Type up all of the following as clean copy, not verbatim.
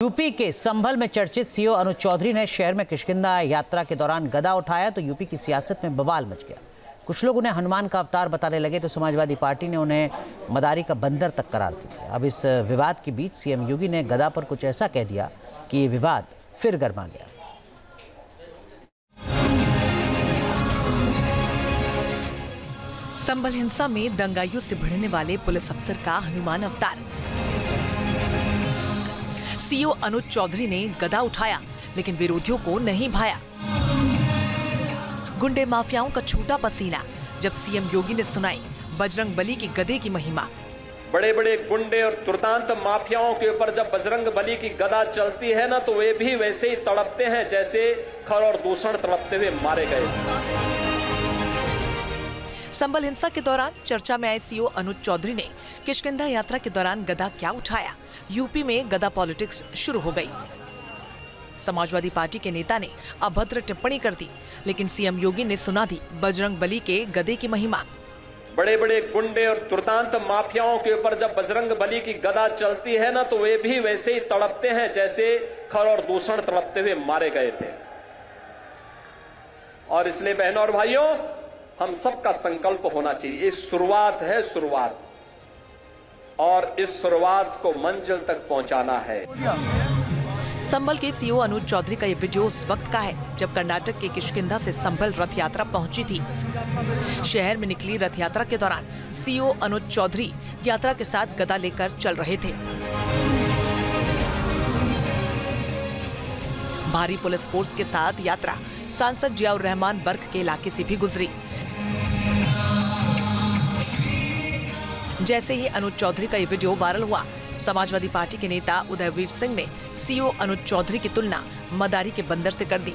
UP के संभल में चर्चित सीओ अनुज चौधरी ने शहर में किष्किंधा यात्रा के दौरान गदा उठाया तो यूपी की सियासत में बवाल मच गया। कुछ लोग उन्हें हनुमान का अवतार बताने लगे तो समाजवादी पार्टी ने उन्हें मदारी का बंदर तक करार दिया। अब इस विवाद के बीच सीएम योगी ने गदा पर कुछ ऐसा कह दिया कि ये विवाद फिर गर्मा गया। संभल हिंसा में दंगाइयों से भिड़ने वाले पुलिस अफसर का हनुमान अवतार। सीओ अनुज चौधरी ने गदा उठाया लेकिन विरोधियों को नहीं भाया। गुंडे माफियाओं का छूटा पसीना जब सीएम योगी ने सुनाई बजरंग बली की गदे की महिमा। बड़े बड़े गुंडे और दुर्दांत माफियाओं के ऊपर जब बजरंग बली की गदा चलती है ना, तो वे भी वैसे ही तड़पते हैं जैसे खर और दूषण तड़पते हुए मारे गए। संभल हिंसा के दौरान चर्चा में आए सीओ अनुज चौधरी ने किष्किंधा यात्रा के दौरान गदा क्या उठाया। यूपी में गदा पॉलिटिक्स शुरू हो गई। समाजवादी पार्टी के नेता ने अभद्र टिप्पणी कर दी लेकिन सीएम योगी ने सुना दी बजरंग बली के गदे की महिमा। बड़े बड़े गुंडे और दुर्दांत माफियाओं के ऊपर जब बजरंग बली की गदा चलती है ना, तो वे भी वैसे ही तड़पते हैं जैसे खर और दूषण तड़पते हुए मारे गए थे। और इसलिए बहनों और भाइयों, हम सबका संकल्प होना चाहिए। ये शुरुआत है, शुरुआत, और इस शुरुआत को मंजिल तक पहुंचाना है। संभल के सीओ अनुज चौधरी का ये वीडियो उस वक्त का है जब कर्नाटक के किष्किंधा से संभल रथ यात्रा पहुंची थी। शहर में निकली रथ यात्रा के दौरान सीओ अनुज चौधरी यात्रा के साथ गदा लेकर चल रहे थे। भारी पुलिस फोर्स के साथ यात्रा सांसद जियाउर रहमान बर्क के इलाके से भी गुजरी। जैसे ही अनुज चौधरी का ये वीडियो वायरल हुआ, समाजवादी पार्टी के नेता उदयवीर सिंह ने सीओ अनुज चौधरी की तुलना मदारी के बंदर से कर दी।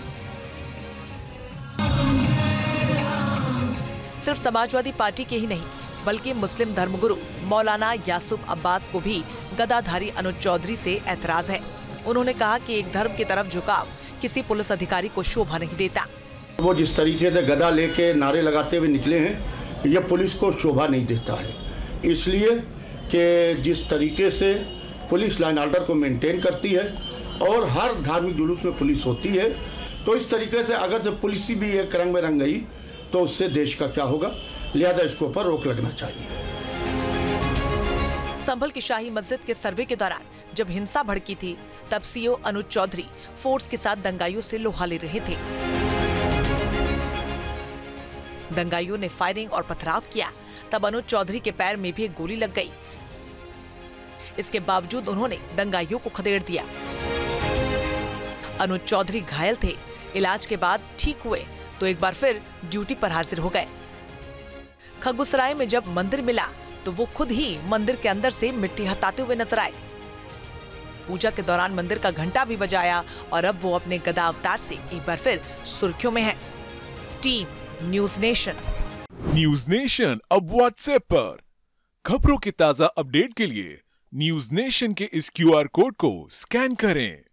सिर्फ समाजवादी पार्टी के ही नहीं बल्कि मुस्लिम धर्मगुरु मौलाना यासूफ अब्बास को भी गदाधारी अनुज चौधरी से ऐतराज है। उन्होंने कहा कि एक धर्म की तरफ झुकाव किसी पुलिस अधिकारी को शोभा नहीं देता। वो जिस तरीके से गदा लेके नारे लगाते हुए निकले हैं, ये पुलिस को शोभा नहीं देता है। इसलिए कि जिस तरीके से पुलिस लाइन ऑर्डर को मेंटेन करती है और हर धार्मिक जुलूस में पुलिस होती है, तो इस तरीके से अगर जब पुलिस भी एक रंग में रंग गई तो उससे देश का क्या होगा। लिहाजा इसके ऊपर रोक लगना चाहिए। संभल की शाही मस्जिद के सर्वे के दौरान जब हिंसा भड़की थी तब सीओ अनुज चौधरी फोर्स के साथ दंगाइयों से लोहा ले रहे थे। दंगाइयों ने फायरिंग और पथराव किया तब अनुज चौधरी के पैर में भी एक गोली लग गई। इसके बावजूद उन्होंने दंगाइयों को खदेड़ दिया। अनुज चौधरी घायल थे, इलाज के बाद ठीक हुए तो एक बार फिर ड्यूटी पर हाजिर हो गए। खगुसराय में जब मंदिर मिला तो वो खुद ही मंदिर के अंदर से मिट्टी हटाते हुए नजर आए। पूजा के दौरान मंदिर का घंटा भी बजाया और अब वो अपने गदा अवतार से एक बार फिर सुर्खियों में है। Team news nation. News nation अब व्हाट्सएप पर खबरों की ताजा अपडेट के लिए न्यूज नेशन के इस QR कोड को स्कैन करें।